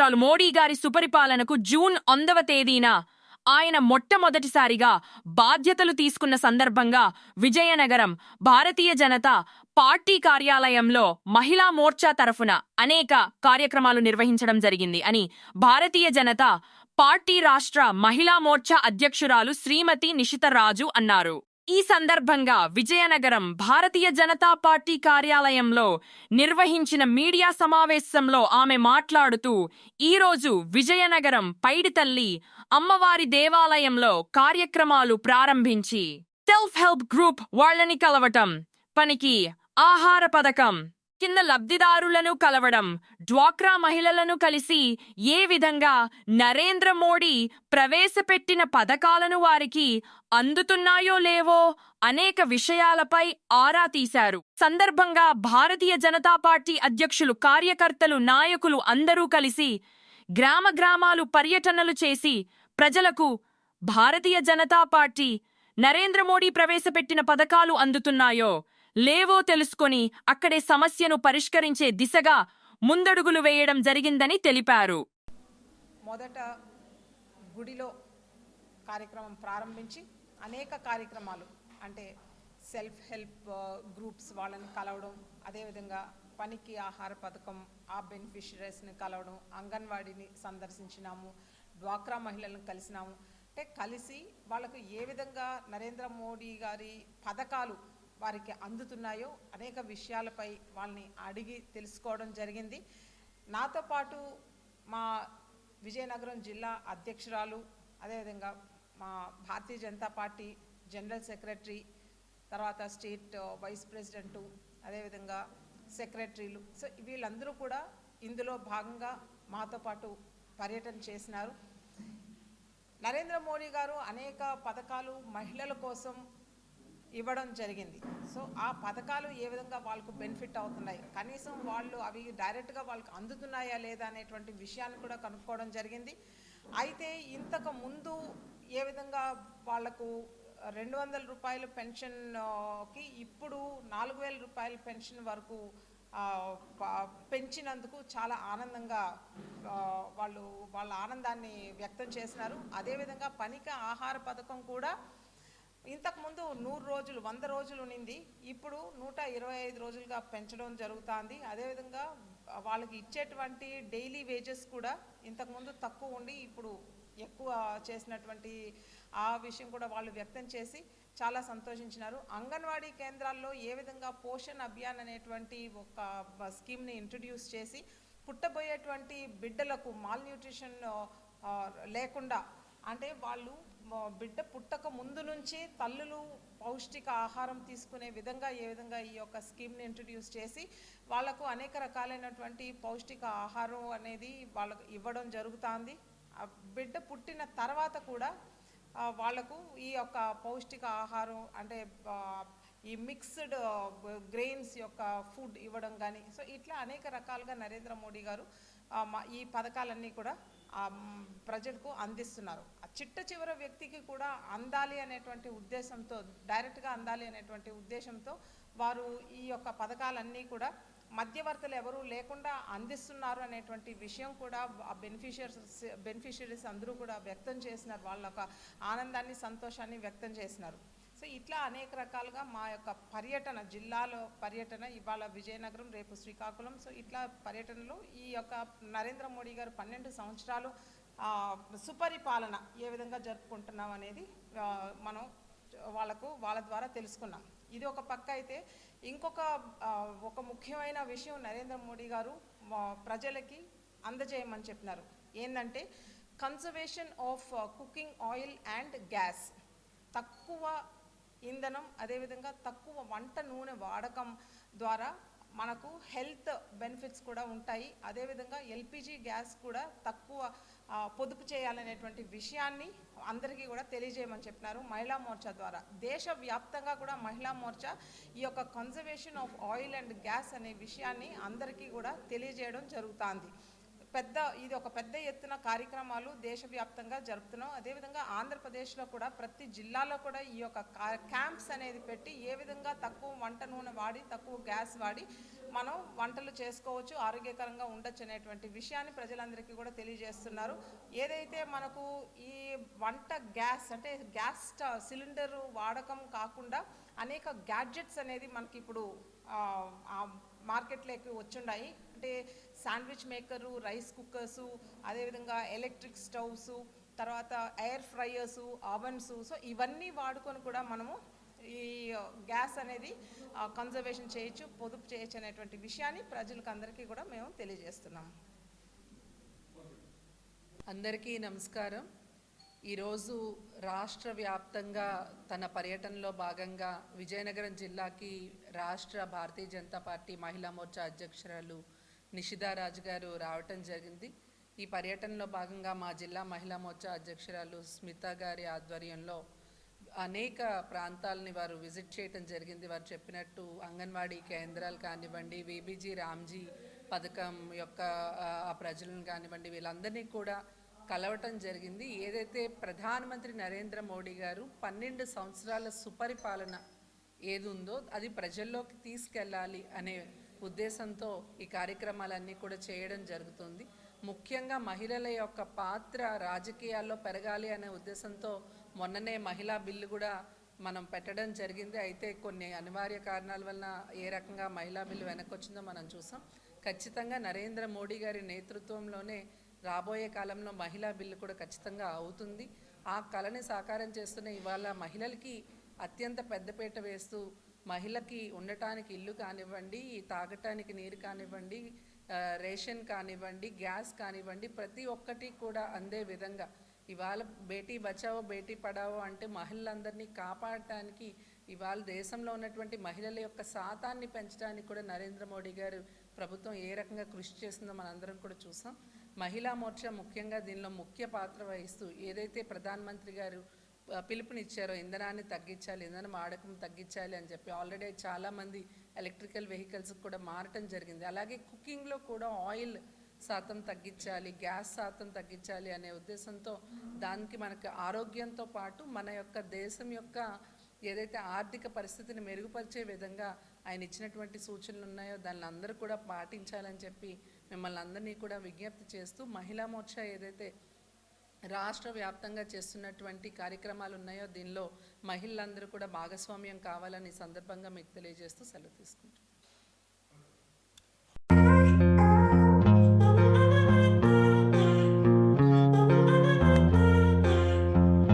సంవత్సరాలు మోడీ గారి సుపరిపాలనకు జూన్ 9వ తేదీన ఆయన మొట్టమొదటిసారిగా బాధ్యతలు తీసుకున్న సందర్భంగా విజయనగరం భారతీయ జనతా పార్టీ కార్యాలయంలో మహిళా మోర్చా తరఫున అనేక కార్యక్రమాలు నిర్వహించడం జరిగింది అని భారతీయ జనతా పార్టీ రాష్ట్ర మహిళా మోర్చా అధ్యక్షురాలు శ్రీమతి నిషిత రాజు అన్నారు. ఈ సందర్భంగా విజయనగరం భారతీయ జనతా పార్టీ కార్యాలయంలో నిర్వహించిన మీడియా సమావేశంలో ఆమె మాట్లాడుతూ ఈరోజు విజయనగరం పైడితల్లి అమ్మవారి దేవాలయంలో కార్యక్రమాలు ప్రారంభించి సెల్ఫ్ హెల్ప్ గ్రూప్ వాళ్ళని కలవటం, పనికి ఆహార పథకం కింద లబ్ధిదారులను కలవడం, డ్వాక్రా మహిళలను కలిసి ఏ విధంగా నరేంద్ర మోడీ ప్రవేశపెట్టిన పథకాలను వారికి అందుతున్నాయో లేవో అనేక విషయాలపై ఆరా తీశారు. సందర్భంగా భారతీయ జనతా పార్టీ అధ్యక్షులు, కార్యకర్తలు, నాయకులు అందరూ కలిసి గ్రామ గ్రామాలు పర్యటనలు చేసి ప్రజలకు భారతీయ జనతా పార్టీ నరేంద్ర మోడీ ప్రవేశపెట్టిన పథకాలు అందుతున్నాయో లేవో తెలుసుకొని అక్కడే సమస్యను పరిష్కరించే దిశగా ముందడుగులు వేయడం జరిగిందని తెలిపారు. మొదట గుడిలో కార్యక్రమం ప్రారంభించి అనేక కార్యక్రమాలు అంటే సెల్ఫ్ హెల్ప్ గ్రూప్స్ వాళ్ళని కలవడం, అదేవిధంగా పనికి ఆహార పథకం ఆ బెనిఫిషరీస్ని కలవడం, అంగన్వాడీని సందర్శించినాము, డ్వాక్రా మహిళలను కలిసినాము. అంటే కలిసి వాళ్ళకు ఏ విధంగా నరేంద్ర మోడీ గారి పథకాలు వారికి అందుతున్నాయో అనేక విషయాలపై వాళ్ళని అడిగి తెలుసుకోవడం జరిగింది. నాతో పాటు మా విజయనగరం జిల్లా అధ్యక్షురాలు, అదేవిధంగా మా Bharatiya Janata party general secretary, తర్వాత స్టేట్ వైస్ ప్రెసిడెంటు, అదేవిధంగా సెక్రటరీలు, సో వీళ్ళందరూ కూడా ఇందులో భాగంగా మాతో పాటు పర్యటన చేసినారు. నరేంద్ర మోడీ గారు అనేక పథకాలు మహిళల కోసం ఇవ్వడం జరిగింది. సో ఆ పథకాలు ఏ విధంగా వాళ్ళకు బెనిఫిట్ అవుతున్నాయి, కనీసం వాళ్ళు అవి డైరెక్ట్గా వాళ్ళకు అందుతున్నాయా లేదా అనేటువంటి విషయాన్ని కూడా కనుక్కోవడం జరిగింది. అయితే ఇంతకు ముందు ఏ విధంగా వాళ్లకు 200 రూపాయల పెన్షన్కి ఇప్పుడు 4000 రూపాయల పెన్షన్ వరకు పెంచినందుకు చాలా ఆనందంగా వాళ్ళ ఆనందాన్ని వ్యక్తం చేసినారు. అదేవిధంగా పనికి ఆహార పథకం కూడా ఇంతకుముందు 100 రోజులు 100 రోజులు ఉన్నింది, ఇప్పుడు 125 రోజులుగా పెంచడం జరుగుతుంది. అదేవిధంగా వాళ్ళకి ఇచ్చేటువంటి డైలీ వేజెస్ కూడా ఇంతకుముందు తక్కువ ఉండి ఇప్పుడు ఎక్కువ చేసినటువంటి ఆ విషయం కూడా వాళ్ళు వ్యక్తం చేసి చాలా సంతోషించినారు. అంగన్వాడీ కేంద్రాల్లో ఏ విధంగా పోషణ్ అభియాన్ అనేటువంటి ఒక స్కీమ్ని ఇంట్రడ్యూస్ చేసి పుట్టబోయేటువంటి బిడ్డలకు మాల్ న్యూట్రిషన్ లేకుండా, అంటే వాళ్ళు బిడ్డ పుట్టక ముందు నుంచి తల్లులు పౌష్టిక ఆహారం తీసుకునే విధంగా ఏ విధంగా ఈ యొక్క స్కీమ్ని ఇంట్రడ్యూస్ చేసి వాళ్ళకు అనేక రకాలైనటువంటి పౌష్టిక ఆహారం అనేది వాళ్ళకు ఇవ్వడం జరుగుతుంది. బిడ్డ పుట్టిన తర్వాత కూడా వాళ్లకు ఈ యొక్క పౌష్టిక ఆహారం అంటే ఈ మిక్స్డ్ గ్రెయిన్స్ యొక్క ఫుడ్ ఇవ్వడం కానీ, సో ఇట్లా అనేక రకాలుగా నరేంద్ర మోడీ గారు ఈ పథకాలన్నీ కూడా ప్రజలకు అందిస్తున్నారు. చిట్ట చివరి వ్యక్తికి కూడా అందాలి అనేటువంటి ఉద్దేశంతో, డైరెక్ట్గా అందాలి అనేటువంటి ఉద్దేశంతో వారు ఈ యొక్క పథకాలన్నీ కూడా మధ్యవర్తులు ఎవరూ లేకుండా అందిస్తున్నారు అనేటువంటి విషయం కూడా బెనిఫిషరీస్ అందరూ కూడా వ్యక్తం చేసినారు. వాళ్ళ యొక్క ఆనందాన్ని, సంతోషాన్ని వ్యక్తం చేసినారు. సో ఇట్లా అనేక రకాలుగా మా యొక్క పర్యటన, జిల్లాలో పర్యటన, ఇవాళ విజయనగరం, రేపు శ్రీకాకుళం, సో ఇట్లా పర్యటనలో ఈ యొక్క నరేంద్ర మోడీ గారు 12 సంవత్సరాలు సుపరిపాలన ఏ విధంగా జరుపుకుంటున్నాం అనేది మనం వాళ్ళ ద్వారా తెలుసుకున్నాం. ఇది ఒక పక్క అయితే, ఒక ముఖ్యమైన విషయం నరేంద్ర మోడీ గారు ప్రజలకి అందజేయమని చెప్పినారు. ఏంటంటే conservation of cooking oil and gas, తక్కువ ఇంధనం, అదేవిధంగా తక్కువ వంట నూనె వాడకం ద్వారా మనకు హెల్త్ బెనిఫిట్స్ కూడా ఉంటాయి. అదేవిధంగా ఎల్పిజి గ్యాస్ కూడా తక్కువ పొదుపు చేయాలనేటువంటి విషయాన్ని అందరికీ కూడా తెలియజేయమని చెప్పినారు మహిళా మోర్చా ద్వారా. దేశవ్యాప్తంగా కూడా మహిళా మోర్చా ఈ యొక్క conservation of oil and gas అనే విషయాన్ని అందరికీ కూడా తెలియజేయడం జరుగుతుంది. ఇది ఒక పెద్ద ఎత్తున కార్యక్రమాలు దేశవ్యాప్తంగా జరుపుతున్నాం. అదేవిధంగా ఆంధ్రప్రదేశ్లో కూడా ప్రతి జిల్లాలో కూడా ఈ యొక్క క్యాంప్స్ అనేది పెట్టి ఏ విధంగా తక్కువ వంట నూనె వాడి తక్కువ గ్యాస్ వాడి మనం వంటలు చేసుకోవచ్చు, ఆరోగ్యకరంగా ఉండొచ్చు అనేటువంటి విషయాన్ని ప్రజలందరికీ కూడా తెలియజేస్తున్నారు. ఏదైతే మనకు ఈ వంట గ్యాస్ అంటే గ్యాస్ సిలిండర్ వాడకం కాకుండా అనేక గ్యాడ్జెట్స్ అనేది మనకి ఇప్పుడు మార్కెట్లోకి వచ్చున్నాయి. అంటే శాండ్విచ్ మేకరు, రైస్ కుక్కర్సు, అదేవిధంగా ఎలక్ట్రిక్ స్టవ్స్, తర్వాత ఎయిర్ ఫ్రైయర్సు, అవెన్సు, సో ఇవన్నీ వాడుకొని కూడా మనము ఈ గ్యాస్ అనేది కన్జర్వేషన్ చేయొచ్చు, పొదుపు చేయొచ్చు అనేటువంటి విషయాన్ని ప్రజలకు అందరికీ కూడా మేము తెలియజేస్తున్నాము. అందరికీ నమస్కారం. ఈరోజు రాష్ట్ర వ్యాప్తంగా తన పర్యటనలో భాగంగా విజయనగరం జిల్లాకి రాష్ట్ర భారతీయ జనతా పార్టీ మహిళా మోర్చా అధ్యక్షురాలు నిషిదారాజు గారు రావటం జరిగింది. ఈ పర్యటనలో భాగంగా మా జిల్లా మహిళా మోర్చా అధ్యక్షురాలు స్మిత గారి ఆధ్వర్యంలో అనేక ప్రాంతాలని వారు విజిట్ చేయటం జరిగింది. వారు చెప్పినట్టు అంగన్వాడీ కేంద్రాలు కానివ్వండి, వీబీజీ రామ్జీ పథకం యొక్క ఆ ప్రజలను కానివ్వండి, వీళ్ళందరినీ కూడా కలవటం జరిగింది. ఏదైతే ప్రధానమంత్రి నరేంద్ర మోడీ గారు 12 సంవత్సరాల సుపరిపాలన ఏది ఉందో అది ప్రజల్లోకి తీసుకెళ్ళాలి అనే ఉద్దేశంతో ఈ కార్యక్రమాలన్నీ కూడా చేయడం జరుగుతుంది. ముఖ్యంగా మహిళల యొక్క పాత్ర రాజకీయాల్లో పెరగాలి అనే ఉద్దేశంతో మొన్ననే మహిళా బిల్లు కూడా మనం పెట్టడం జరిగింది. అయితే కొన్ని అనివార్య కారణాల వలన ఏ రకంగా మహిళా బిల్లు వెనకొచ్చిందో మనం చూసాం. ఖచ్చితంగా నరేంద్ర మోడీ గారి నేతృత్వంలోనే రాబోయే కాలంలో మహిళా బిల్లు కూడా ఖచ్చితంగా అవుతుంది. ఆ కళని సాకారం చేస్తున్న ఇవాళ మహిళలకి అత్యంత పెద్దపీట వేస్తూ మహిళకి ఉండటానికి ఇల్లు కానివ్వండి, తాగటానికి నీరు కానివ్వండి, రేషన్ కానివ్వండి, గ్యాస్ కానివ్వండి, ప్రతి ఒక్కటి కూడా అందే విధంగా ఇవాళ బేటీ బచావో బేటీ పడావో అంటే మహిళలందరినీ కాపాడటానికి ఇవాళ దేశంలో ఉన్నటువంటి మహిళల యొక్క శాతాన్ని పెంచడానికి కూడా నరేంద్ర మోడీ గారు ప్రభుత్వం ఏ రకంగా కృషి చేస్తుందో మనందరం కూడా చూసాం. మహిళా మోర్చా ముఖ్యంగా దీనిలో ముఖ్య పాత్ర వహిస్తూ ఏదైతే ప్రధానమంత్రి గారు పిలుపునిచ్చారో ఇంధనాన్ని తగ్గించాలి, ఇంధనం వాడకం తగ్గించాలి అని చెప్పి ఆల్రెడీ చాలామంది ఎలక్ట్రికల్ వెహికల్స్కి కూడా మారటం జరిగింది. అలాగే కుకింగ్లో కూడా ఆయిల్ శాతం తగ్గించాలి, గ్యాస్ శాతం తగ్గించాలి అనే ఉద్దేశంతో దానికి మనకు ఆరోగ్యంతో పాటు మన యొక్క దేశం యొక్క ఏదైతే ఆర్థిక పరిస్థితిని మెరుగుపరిచే విధంగా ఆయన ఇచ్చినటువంటి సూచనలు ఉన్నాయో దాన్ని అందరూ కూడా పాటించాలని చెప్పి మిమ్మల్ని అందరినీ కూడా విజ్ఞప్తి చేస్తూ మహిళా మోర్చా ఏదైతే రాష్ట్ర వ్యాప్తంగా చేస్తున్నటువంటి కార్యక్రమాలు ఉన్నాయో దీనిలో మహిళలందరూ కూడా భాగస్వామ్యం కావాలని సందర్భంగా మీకు తెలియజేస్తూ సెలవు తీసుకుంటాం.